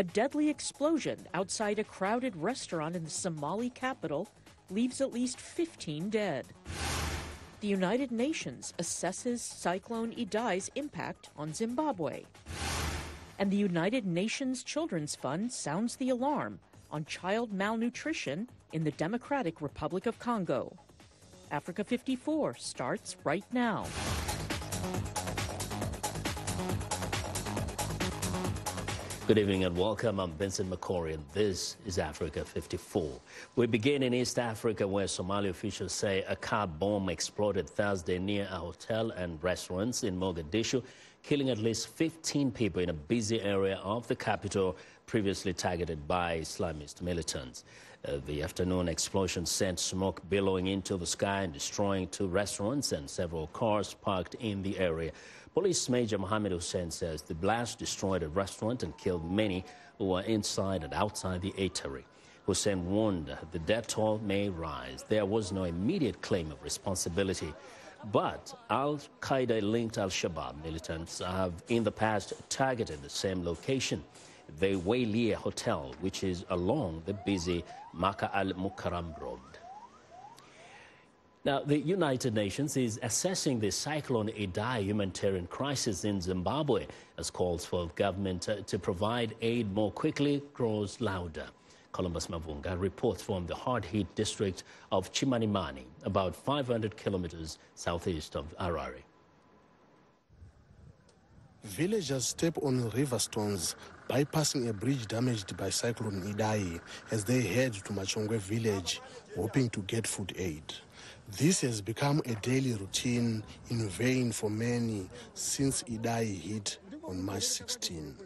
A deadly explosion outside a crowded restaurant in the Somali capital leaves at least 15 dead. The United Nations assesses Cyclone Idai's impact on Zimbabwe. And the United Nations Children's Fund sounds the alarm on child malnutrition in the Democratic Republic of Congo. Africa 54 starts right now. Good evening and welcome. I'm Vincent McCory and this is Africa 54. We begin in East Africa where Somali officials say a car bomb exploded Thursday near a hotel and restaurants in Mogadishu, killing at least 15 people in a busy area of the capital previously targeted by Islamist militants. The afternoon explosion sent smoke billowing into the sky and destroying 2 restaurants and several cars parked in the area. Police Major Mohammed Hussein says the blast destroyed a restaurant and killed many who were inside and outside the eatery. Hussein warned the death toll may rise. There was no immediate claim of responsibility, but Al-Qaeda-linked Al-Shabaab militants have in the past targeted the same location, the Wailia Hotel, which is along the busy Maka al-Mukarram Road. Now, the United Nations is assessing the Cyclone Idai humanitarian crisis in Zimbabwe as calls for government to provide aid more quickly grows louder. Columbus Mavunga reports from the hard-hit district of Chimanimani, about 500 kilometers southeast of Harare. Villagers step on river stones, bypassing a bridge damaged by Cyclone Idai as they head to Machongwe village, hoping to get food aid. This has become a daily routine in vain for many since Idai hit on March 16.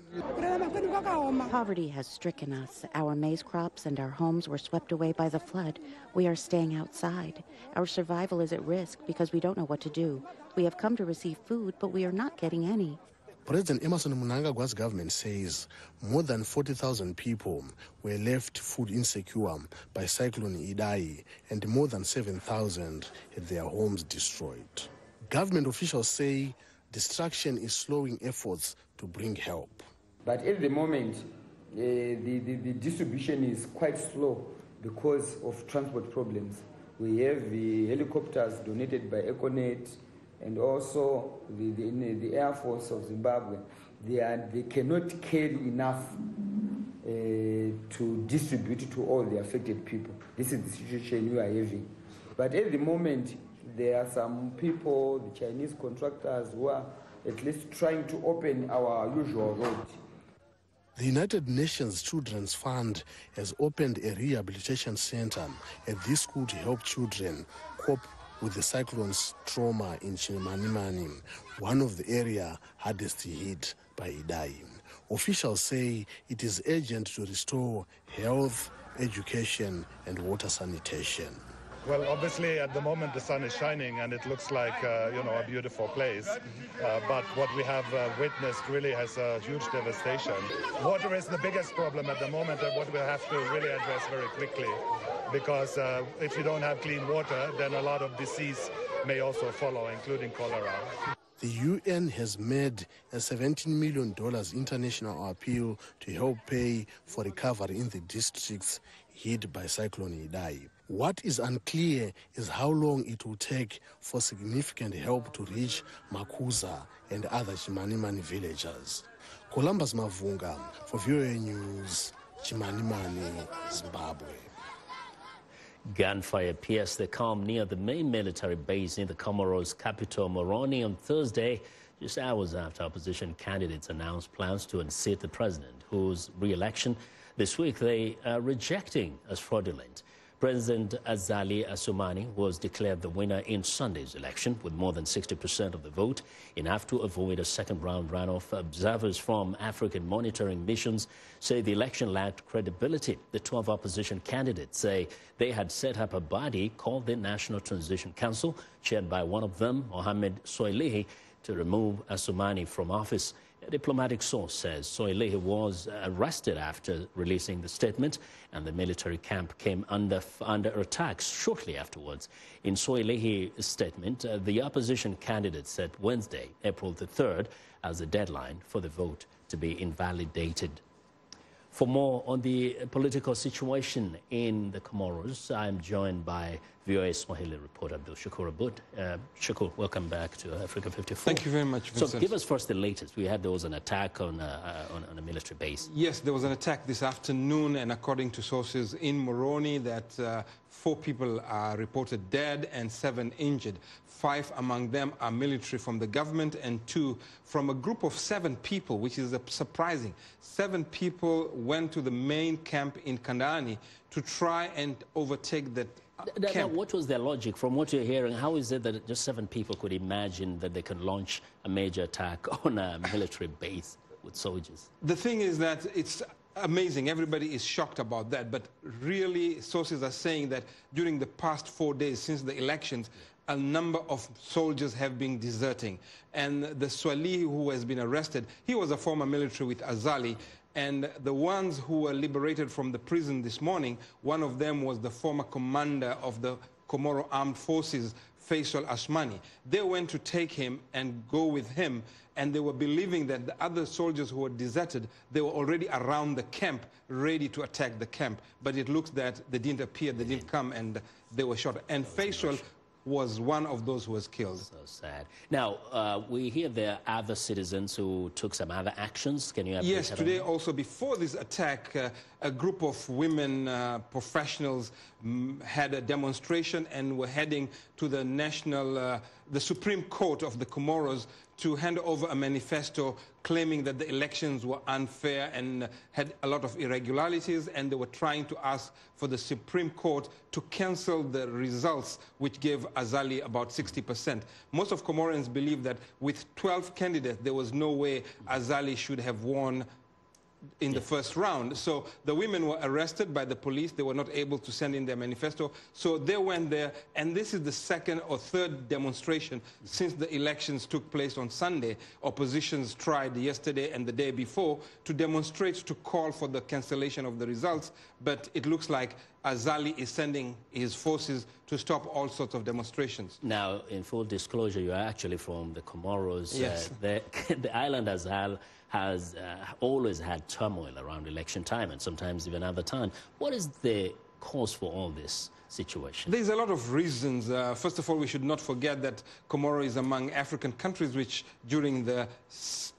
Poverty has stricken us. Our maize crops and our homes were swept away by the flood. We are staying outside. Our survival is at risk because we don't know what to do. We have come to receive food, but we are not getting any. President Emerson Mnangagwa's government says more than 40,000 people were left food insecure by Cyclone Idai and more than 7,000 had their homes destroyed. Government officials say destruction is slowing efforts to bring help. But at the moment, the distribution is quite slow because of transport problems. We have the helicopters donated by Econet, and also the Air Force of Zimbabwe. They cannot carry enough to distribute to all the affected people. This is the situation we are having. But at the moment, there are some people, the Chinese contractors, who are at least trying to open our usual road. The United Nations Children's Fund has opened a rehabilitation center at this school to help children cope with the cyclone's trauma in Chimanimani, one of the area hardest hit by Idai. Officials say it is urgent to restore health, education, and water sanitation. Well, obviously, at the moment, the sun is shining and it looks like, a beautiful place. But what we have witnessed really has a huge devastation. Water is the biggest problem at the moment and what we have to really address very quickly. Because if you don't have clean water, then a lot of disease may also follow, including cholera. The UN has made a $17 million international appeal to help pay for recovery in the districts hit by Cyclone Idai. What is unclear is how long it will take for significant help to reach Makuza and other Chimanimani villagers. Columbus Mavunga for VOA News, Chimanimani, Zimbabwe. Gunfire pierced the calm near the main military base in the Comoros capital, Moroni, on Thursday, just hours after opposition candidates announced plans to unseat the president, whose re-election this week they are rejecting as fraudulent. President Azali Assoumani was declared the winner in Sunday's election with more than 60% of the vote, enough to avoid a second-round runoff. Observers from African monitoring missions say the election lacked credibility. The 12 opposition candidates say they had set up a body called the National Transition Council, chaired by one of them, Mohamed Soilihi, to remove Assoumani from office. A diplomatic source says Soilihi was arrested after releasing the statement, and the military camp came under attack shortly afterwards. In Soilihi's statement, the opposition candidate set Wednesday, April the 3rd, as the deadline for the vote to be invalidated. For more on the political situation in the Comoros, I'm joined by VOA Swahili reporter Abdul Shakur Abud. Shakur, welcome back to Africa 54. Thank you very much, Vincent. So give us first the latest. We had there was an attack on a military base. Yes, there was an attack this afternoon, and according to sources in Moroni, that 4 people are reported dead and 7 injured. 5 among them are military from the government and 2 from a group of 7 people, which is surprising. 7 people went to the main camp in Kandani to try and overtake that camp. Now, what was their logic? From what you're hearing, how is it that just 7 people could imagine that they can launch a major attack on a military base with soldiers? The thing is that it's amazing. Everybody is shocked about that. But really, sources are saying that during the past 4 days since the elections, a number of soldiers have been deserting. And the Swahili who has been arrested, he was a former military with Azali. And the ones who were liberated from the prison this morning, one of them was the former commander of the Comoro Armed Forces, Faisal Asmani. They went to take him and go with him, and they were believing that the other soldiers who were deserted, they were already around the camp, ready to attack the camp. But it looks that they didn't appear, they didn't come, and they were shot. And Faisal was one of those who was killed. So sad. Now, we hear there are other citizens who took some other actions. Can you update? Yes, today also, before this attack, a group of women professionals had a demonstration and were heading to the the Supreme Court of the Comoros to hand over a manifesto claiming that the elections were unfair and had a lot of irregularities, and they were trying to ask for the Supreme Court to cancel the results, which gave Azali about 60%. Most of Comorians believe that with 12 candidates, there was no way Azali should have won in the first round. So the women were arrested by the police. They were not able to send in their manifesto. So they went there, and this is the 2nd or 3rd demonstration since the elections took place on Sunday. Oppositions tried yesterday and the day before to demonstrate to call for the cancellation of the results, but it looks like Azali is sending his forces to stop all sorts of demonstrations. Now, in full disclosure, you are actually from the Comoros. Yes. The island has always had turmoil around election time, and sometimes even other time. What is the cause for all this situation? There's a lot of reasons. First of all, we should not forget that Comoro is among African countries which during the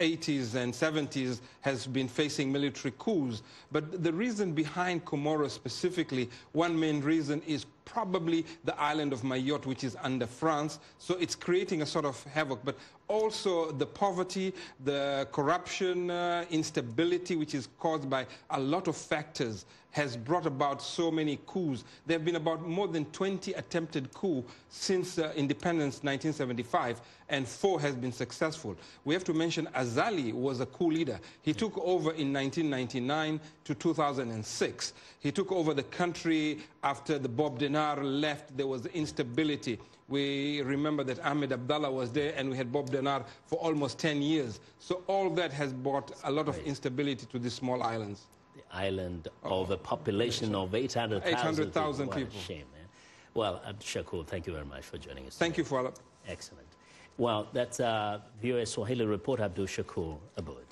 80s and 70s has been facing military coups. But the reason behind Comoro specifically, one main reason is probably the island of Mayotte, which is under France. So it's creating a sort of havoc. But also the poverty, the corruption, instability, which is caused by a lot of factors, has brought about so many coups. There have been about more than 20 attempted coups since independence 1975, and 4 has been successful. We have to mention Azali was a coup leader. He took over in 1999 to 2006. He took over the country after the Bob Denard left. There was instability. We remember that Ahmed Abdallah was there, and we had Bob Denard for almost 10 years. So all that has brought a lot of instability to these small islands. The island of a population of 800,000 800,000 people. people. What a shame, man. Well, Shakur, thank you very much for joining us. Thank you, Fuala. Excellent. Well, that's VOA Swahili reporter Abdul Shakur Abud.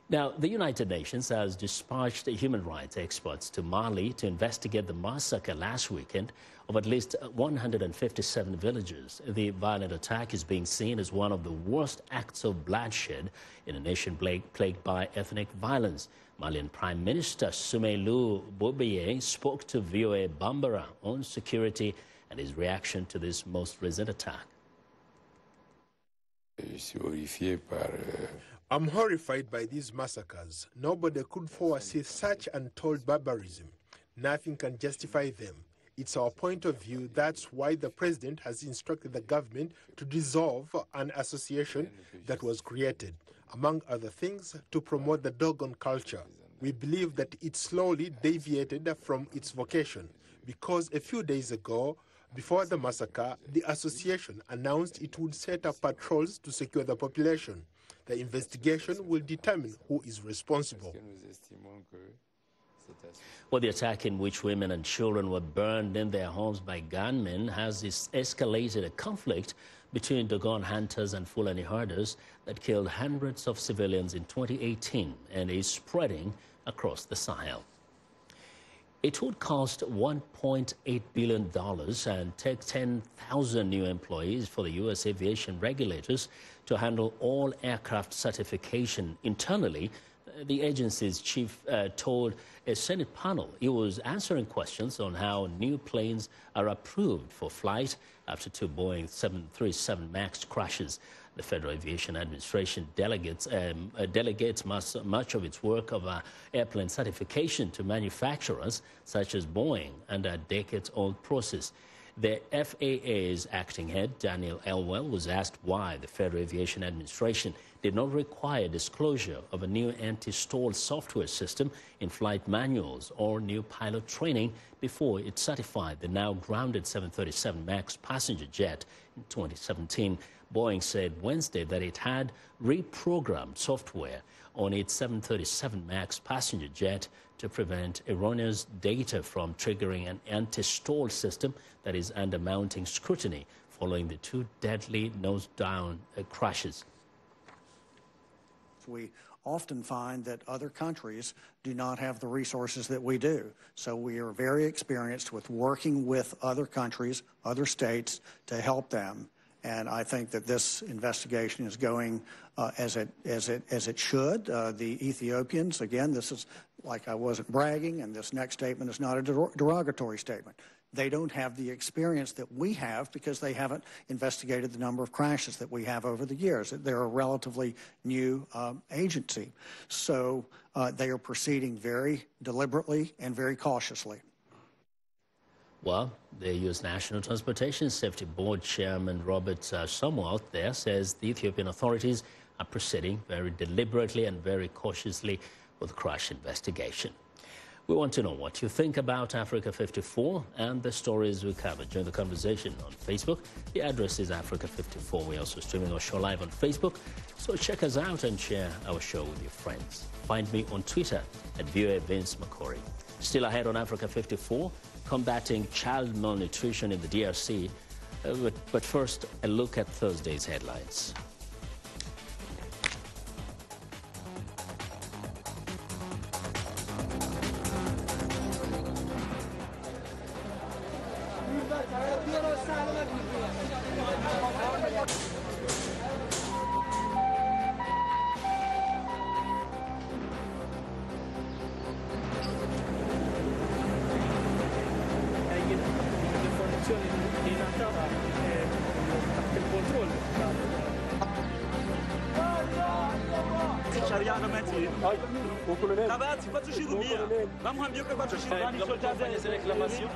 Now, the United Nations has dispatched human rights experts to Mali to investigate the massacre last weekend of at least 157 villagers. The violent attack is being seen as one of the worst acts of bloodshed in a nation plagued by ethnic violence. Malian Prime Minister Soumeylou Boubeye spoke to VOA Bambara on security and his reaction to this most recent attack. I'm horrified by these massacres. Nobody could foresee such untold barbarism. Nothing can justify them. It's our point of view. That's why the president has instructed the government to dissolve an association that was created, among other things, to promote the Dogon culture. We believe that it slowly deviated from its vocation because a few days ago, before the massacre, the association announced it would set up patrols to secure the population. The investigation will determine who is responsible. Well, the attack in which women and children were burned in their homes by gunmen has escalated a conflict between Dogon hunters and Fulani herders that killed hundreds of civilians in 2018 and is spreading across the Sahel. It would cost $1.8 billion and take 10,000 new employees for the U.S. aviation regulators to handle all aircraft certification internally, the agency's chief told a Senate panel he was answering questions on how new planes are approved for flight after two Boeing 737 MAX crashes. The Federal Aviation Administration delegates much of its work of airplane certification to manufacturers such as Boeing under a decades-old process. The FAA's acting head, Daniel Elwell, was asked why the Federal Aviation Administration did not require disclosure of a new anti-stall software system in flight manuals or new pilot training before it certified the now grounded 737 MAX passenger jet in 2017. Boeing said Wednesday that it had reprogrammed software on its 737 MAX passenger jet to prevent erroneous data from triggering an anti-stall system that is under mounting scrutiny following the two deadly nose-down crashes. We often find that other countries do not have the resources that we do. So we are very experienced with working with other countries, other states, to help them. And I think that this investigation is going as it should. The Ethiopians, again, this is like I wasn't bragging, and this next statement is not a derogatory statement. They don't have the experience that we have because they haven't investigated the number of crashes that we have over the years. They're a relatively new agency. So they are proceeding very deliberately and very cautiously. Well, the U.S. National Transportation Safety Board Chairman Robert Sumwalt there says the Ethiopian authorities are proceeding very deliberately and very cautiously with the crash investigation. We want to know what you think about Africa 54 and the stories we covered. Join the conversation on Facebook. The address is Africa 54. We're also streaming our show live on Facebook, so check us out and share our show with your friends. Find me on Twitter at VOA Vince McCory. Still ahead on Africa 54, combating child malnutrition in the DRC. But first, a look at Thursday's headlines. Ragazzi, faccio cirurgia. Vamos a mio che faccio cirurgia. Dopo fare le reclamazioni.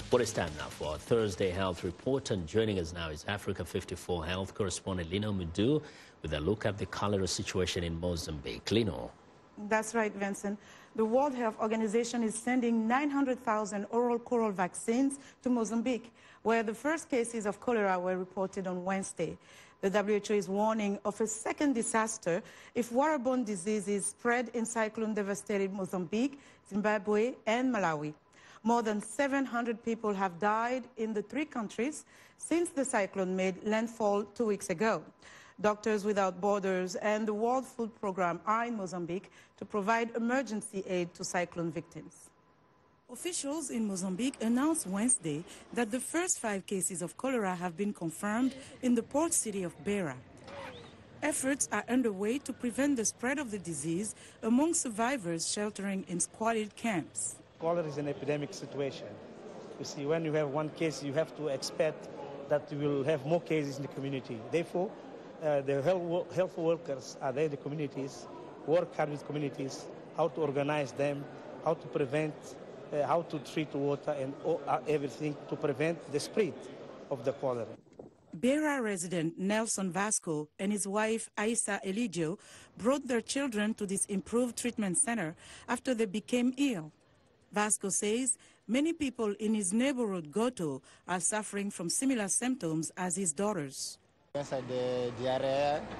Well, it's time now for our Thursday Health Report, and joining us now is Africa 54 Health correspondent Lino Mudu with a look at the cholera situation in Mozambique. Lino. That's right, Vincent. The World Health Organization is sending 900,000 oral coral vaccines to Mozambique, where the first cases of cholera were reported on Wednesday. The WHO is warning of a second disaster if waterborne diseases spread in cyclone-devastated Mozambique, Zimbabwe, and Malawi. More than 700 people have died in the three countries since the cyclone made landfall 2 weeks ago. Doctors Without Borders and the World Food Programme are in Mozambique to provide emergency aid to cyclone victims. Officials in Mozambique announced Wednesday that the first 5 cases of cholera have been confirmed in the port city of Beira. Efforts are underway to prevent the spread of the disease among survivors sheltering in squatted camps. Cholera is an epidemic situation. You see, when you have one case, you have to expect that you will have more cases in the community. Therefore, the health workers are there in the communities work hard with communities, how to organize them, how to prevent, how to treat water and everything to prevent the spread of the cholera. Beira resident Nelson Vasco and his wife Aisa Eligio brought their children to this improved treatment center after they became ill. Vasco says many people in his neighborhood Goto are suffering from similar symptoms as his daughters.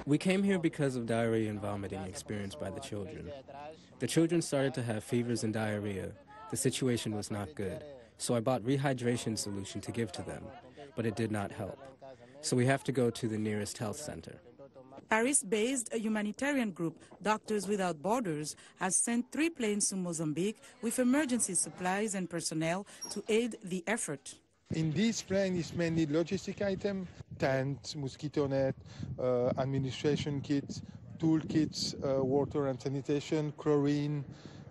We came here because of diarrhea and vomiting experienced by the children. The children started to have fevers and diarrhea. The situation was not good, so I bought rehydration solution to give to them, but it did not help. So we have to go to the nearest health center. Paris-based humanitarian group Doctors Without Borders has sent 3 planes to Mozambique with emergency supplies and personnel to aid the effort. In this plane is mainly logistic item, tent, mosquito net, administration kits, tool kits, water and sanitation, chlorine,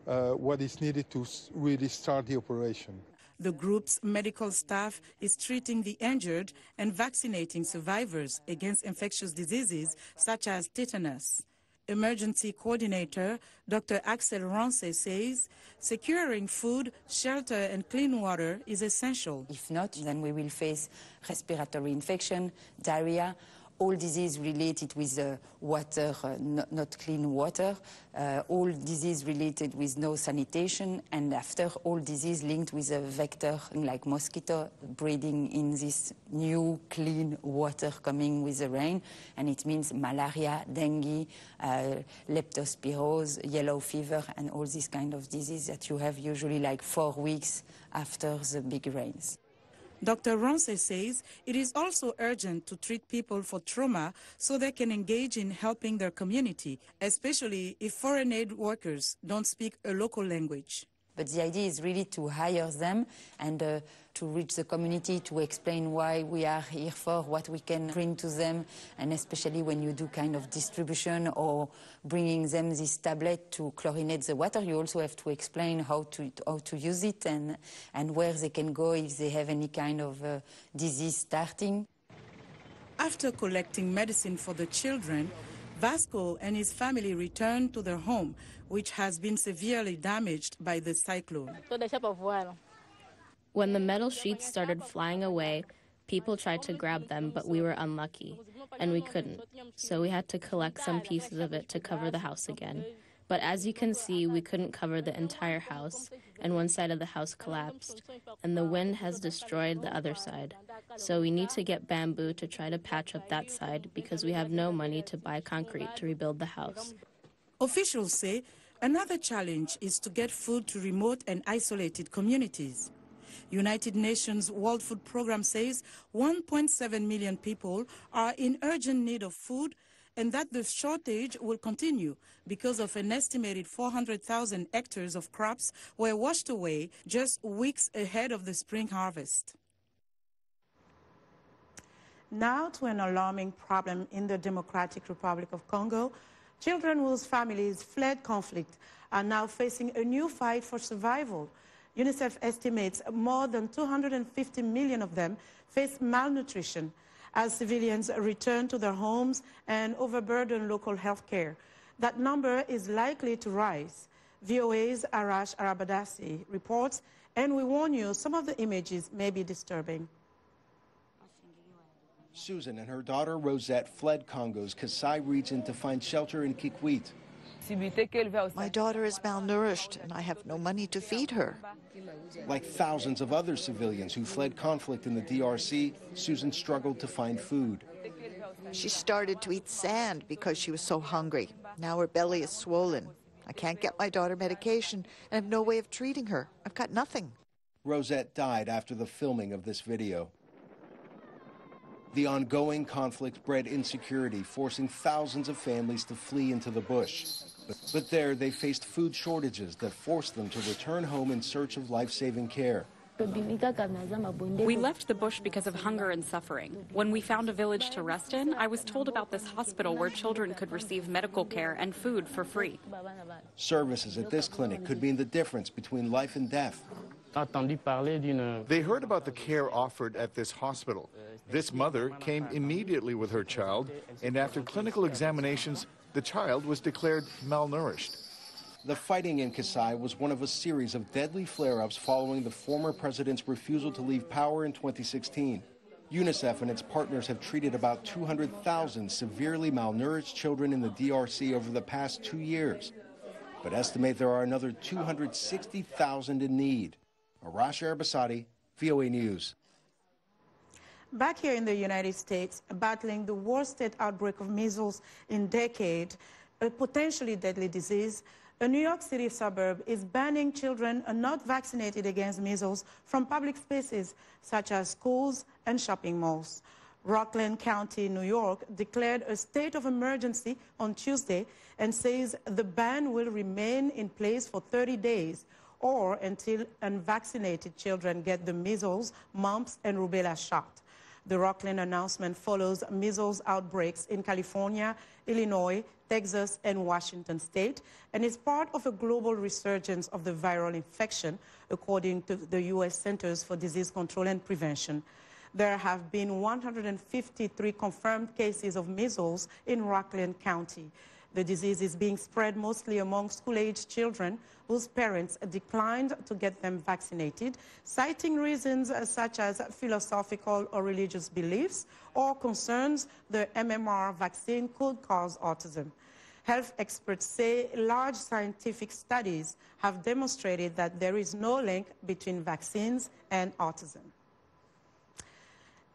what is needed to really start the operation. The group's medical staff is treating the injured and vaccinating survivors against infectious diseases such as tetanus. Emergency coordinator Dr. Axel Rance says securing food, shelter and clean water is essential. If not, then we will face respiratory infection, diarrhea, all disease related with water, not clean water, all disease related with no sanitation, and after all disease linked with a vector like mosquito breeding in this new clean water coming with the rain, and it means malaria, dengue, leptospirose, yellow fever, and all these kind of disease that you have usually like 4 weeks after the big rains. Dr. Rance says it is also urgent to treat people for trauma so they can engage in helping their community, especially if foreign aid workers don't speak a local language. But the idea is really to hire them and to reach the community, to explain why we are here for, what we can bring to them, and especially when you do kind of distribution or bringing them this tablet to chlorinate the water, you also have to explain how to use it and where they can go if they have any kind of disease starting. After collecting medicine for the children, Vasco and his family returned to their home, which has been severely damaged by the cyclone. When the metal sheets started flying away, people tried to grab them, but we were unlucky, and we couldn't. So we had to collect some pieces of it to cover the house again. But as you can see, we couldn't cover the entire house, and one side of the house collapsed, and the wind has destroyed the other side. So we need to get bamboo to try to patch up that side because we have no money to buy concrete to rebuild the house. Officials say another challenge is to get food to remote and isolated communities. United Nations World Food Programme says 1.7 million people are in urgent need of food, and that the shortage will continue because of an estimated 400,000 hectares of crops were washed away just weeks ahead of the spring harvest. Now to an alarming problem in the Democratic Republic of Congo. Children whose families fled conflict are now facing a new fight for survival. UNICEF estimates more than 250 million of them face malnutrition as civilians return to their homes and overburden local health care. That number is likely to rise. VOA's Arash Arabadasi reports, and we warn you, some of the images may be disturbing. Susan and her daughter Rosette fled Congo's Kasai region to find shelter in Kikwit. My daughter is malnourished, and I have no money to feed her. Like thousands of other civilians who fled conflict in the DRC, Susan struggled to find food. She started to eat sand because she was so hungry. Now her belly is swollen. I can't get my daughter medication, and I have no way of treating her. I've got nothing. Rosette died after the filming of this video. The ongoing conflict bred insecurity, forcing thousands of families to flee into the bush. But there they faced food shortages that forced them to return home in search of life-saving care. We left the bush because of hunger and suffering. When we found a village to rest in, I was told about this hospital where children could receive medical care and food for free. Services at this clinic could mean the difference between life and death. They heard about the care offered at this hospital. This mother came immediately with her child, and after clinical examinations, The child was declared malnourished. The fighting in Kasai was one of a series of deadly flare-ups following the former president's refusal to leave power in 2016. UNICEF and its partners have treated about 200,000 severely malnourished children in the DRC over the past 2 years, but estimate there are another 260,000 in need. Arash Arabasadi, VOA News. Back here in the United States, battling the worst state outbreak of measles in decades, a potentially deadly disease, a New York City suburb is banning children not vaccinated against measles from public spaces such as schools and shopping malls. Rockland County, New York, declared a state of emergency on Tuesday and says the ban will remain in place for 30 days or until unvaccinated children get the measles, mumps, and rubella shot. The Rockland announcement follows measles outbreaks in California, Illinois, Texas, and Washington state, and is part of a global resurgence of the viral infection, according to the U.S. Centers for Disease Control and Prevention. There have been 153 confirmed cases of measles in Rockland County. The disease is being spread mostly among school-aged children whose parents declined to get them vaccinated, citing reasons such as philosophical or religious beliefs or concerns the MMR vaccine could cause autism. Health experts say large scientific studies have demonstrated that there is no link between vaccines and autism.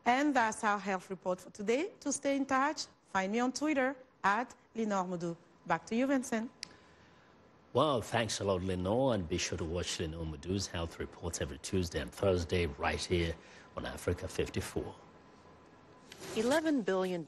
And that's our health report for today. To stay in touch, find me on Twitter @LenorMoudou. Back to you, Vincent. Well, thanks a lot, Lenore, and be sure to watch Lenore Moudou's health reports every Tuesday and Thursday right here on Africa 54. $11 billion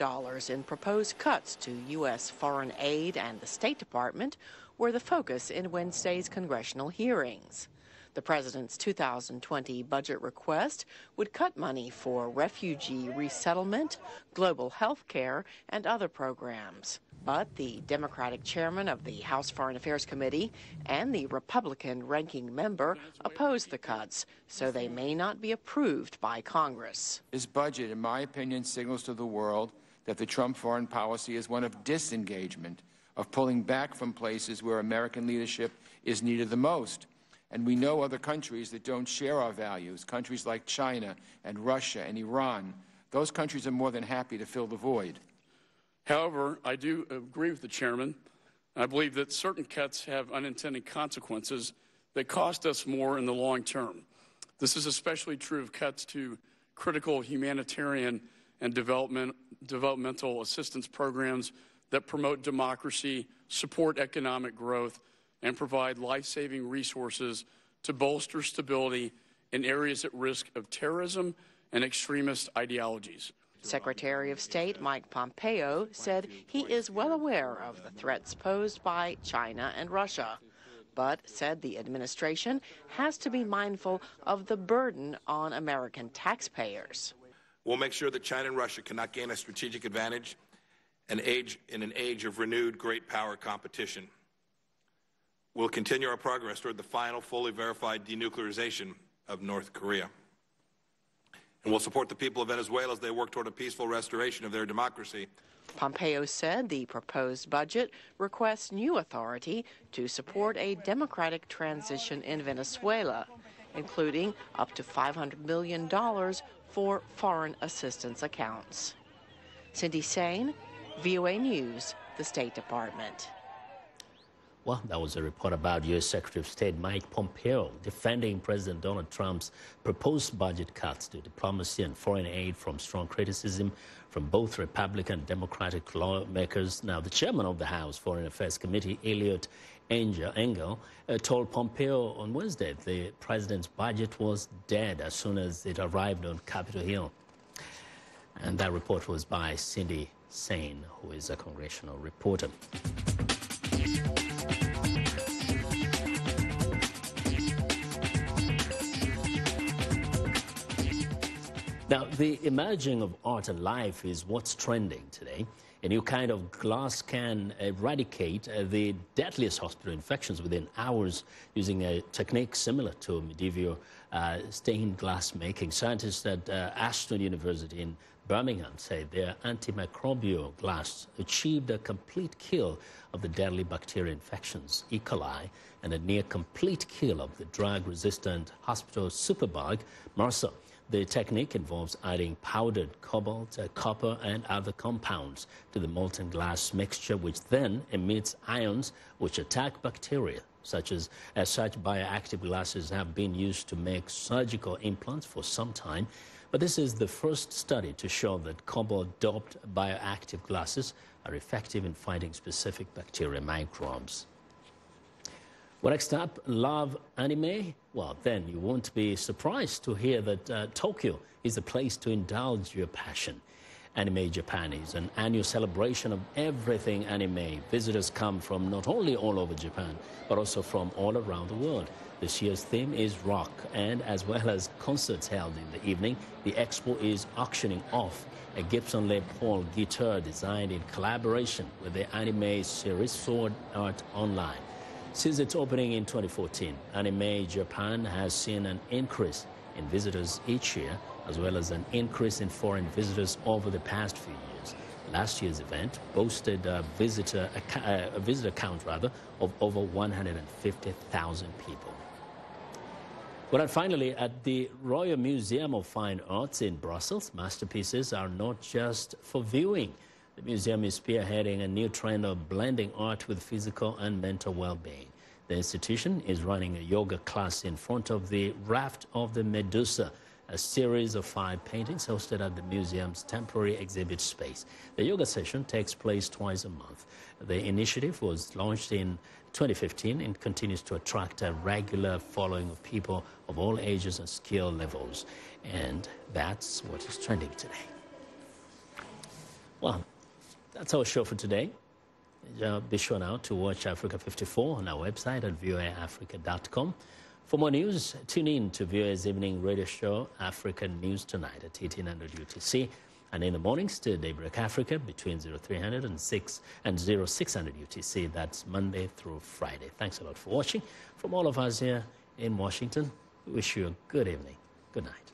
in proposed cuts to U.S. foreign aid and the State Department were the focus in Wednesday's congressional hearings. The president's 2020 budget request would cut money for refugee resettlement, global health care, and other programs. But the Democratic chairman of the House Foreign Affairs Committee and the Republican ranking member opposed the cuts, so they may not be approved by Congress. This budget, in my opinion, signals to the world that the Trump foreign policy is one of disengagement, of pulling back from places where American leadership is needed the most. And we know other countries that don't share our values, countries like China and Russia and Iran. Those countries are more than happy to fill the void. However, I do agree with the chairman. I believe that certain cuts have unintended consequences that cost us more in the long term. This is especially true of cuts to critical humanitarian and developmental assistance programs that promote democracy, support economic growth, and provide life-saving resources to bolster stability in areas at risk of terrorism and extremist ideologies. Secretary of State Mike Pompeo said he is well aware of the threats posed by China and Russia, but said the administration has to be mindful of the burden on American taxpayers. We'll make sure that China and Russia cannot gain a strategic advantage in an age of renewed great power competition. We'll continue our progress toward the final, fully verified denuclearization of North Korea. And we'll support the people of Venezuela as they work toward a peaceful restoration of their democracy. Pompeo said the proposed budget requests new authority to support a democratic transition in Venezuela, including up to $500 million for foreign assistance accounts. Cindy Sain, VOA News, the State Department. Well, that was a report about U.S. Secretary of State Mike Pompeo defending President Donald Trump's proposed budget cuts to diplomacy and foreign aid from strong criticism from both Republican and Democratic lawmakers. Now, the chairman of the House Foreign Affairs Committee, Eliot Engel, told Pompeo on Wednesday the president's budget was dead as soon as it arrived on Capitol Hill. And that report was by Cindy Sain, who is a congressional reporter. Now, the emerging of art and life is what's trending today. A new kind of glass can eradicate the deadliest hospital infections within hours using a technique similar to medieval stained glass making. Scientists at Ashton University in Birmingham say their antimicrobial glass achieved a complete kill of the deadly bacterial infections, E. coli, and a near-complete kill of the drug-resistant hospital superbug, MRSA. The technique involves adding powdered cobalt, copper, and other compounds to the molten glass mixture, which then emits ions which attack bacteria. Such bioactive glasses have been used to make surgical implants for some time, but this is the first study to show that cobalt-doped bioactive glasses are effective in fighting specific bacterial microbes. Well, next up, love anime? Well, then you won't be surprised to hear that Tokyo is the place to indulge your passion. Anime Japan is an annual celebration of everything anime. Visitors come from not only all over Japan, but also from all around the world. This year's theme is rock, and as well as concerts held in the evening, the expo is auctioning off a Gibson Les Paul guitar designed in collaboration with the anime series Sword Art Online. Since its opening in 2014, Anime Japan has seen an increase in visitors each year, as well as an increase in foreign visitors over the past few years. Last year's event boasted a visitor count of over 150,000 people. Well, and finally, at the Royal Museum of Fine Arts in Brussels, masterpieces are not just for viewing. The museum is spearheading a new trend of blending art with physical and mental well-being. The institution is running a yoga class in front of the Raft of the Medusa, a series of 5 paintings hosted at the museum's temporary exhibit space. The yoga session takes place twice a month. The initiative was launched in 2015 and continues to attract a regular following of people of all ages and skill levels. And that's what is trending today. Well, that's our show for today. Be sure now to watch Africa 54 on our website at voaafrica.com. For more news, tune in to VOA's evening radio show, African News Tonight at 1800 UTC, and in the mornings to Daybreak Africa between 0300 and 0600 UTC. That's Monday through Friday. Thanks a lot for watching. From all of us here in Washington, we wish you a good evening. Good night.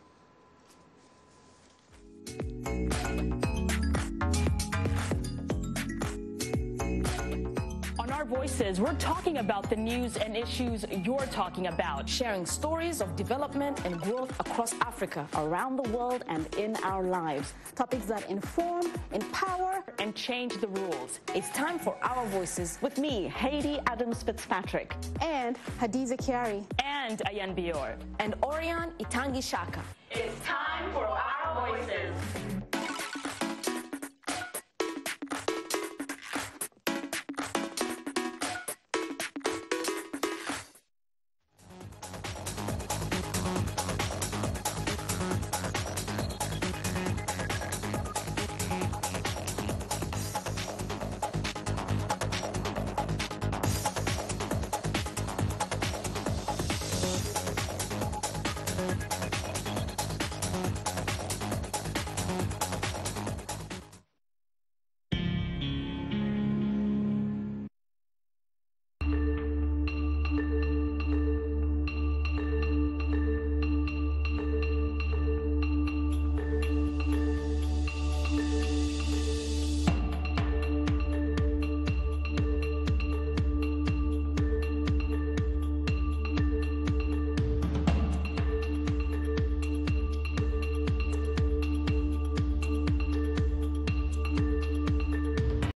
Our Voices, we're talking about the news and issues you're talking about, sharing stories of development and growth across Africa, around the world, and in our lives. Topics that inform, empower, and change the rules. It's time for Our Voices with me, Haiti Adams Fitzpatrick, and Hadiza Kiari, and Ayan Bior, and Orion Itangi Shaka. It's time for Our Voices.